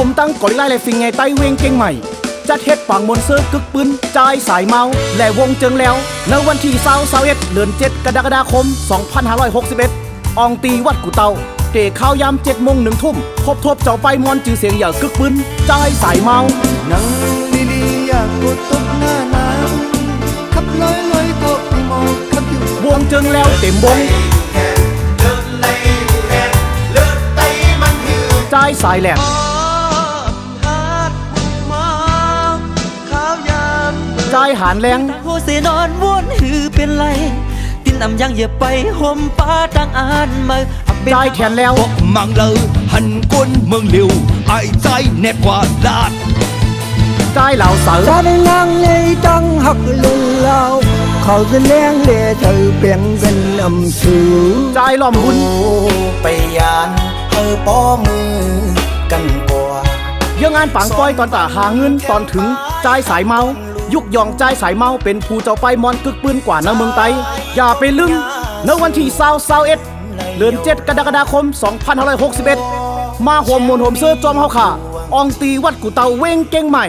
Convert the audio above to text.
ผมตั้งกอริลลาและฟิงไงใต้เวงเก่งใหม่จัดเฮ็ดปังมนเซอร์กึกปืนจ่ายสายเมาและวงเจิงแล้วในวันที่21เดือน7กรกฎาคม2561อองตีวัดกูเตาเตะข้าวยาม7 โมง 1 ทุ่มครบทบเจ้าไปมอนจือเสียงอย่ากึกปืนจ่ายสายเมานั่งดีๆอยากกดตกหน้าน้ำขับลอยๆก็ไม่มองขับอยู่วงเจิงแล้วเต็มวงจ่ายสายแหลกจ่ายหานแรงผู้สินอนวนหือเป็นไรตินนำยังเหยียบไปห่มป้าตั้งอ่านมาจ่ายแขนแล้วมังเลอหันก้นเมืองเหลียวไอ้ใจแน่กว่าลาดจ่ายเหล่าเสือจ่ายลังเลยจังหักลุนเล่าเขาจะเลี้ยงเล่เธอเปลี่ยนเป็นอำสื่อจ่ายล้อมบุญไปยานเธอป้อมือกันกว่ายังงานปังป้อยตอนตาหาเงินตอนถึงจ่ายสายเมายุกยองจ่ายสายเมาเป็นผู้เจ้าไปมอนกึกปืนกว่าในเมืองไต้อย่าไปลืมในวันที่21เดือน7กรกฎาคม2561มาโฮมมนโฮมเสื้อจอมเฮาค่ะอองตีวัดกูเตาเว้งเก่งใหม่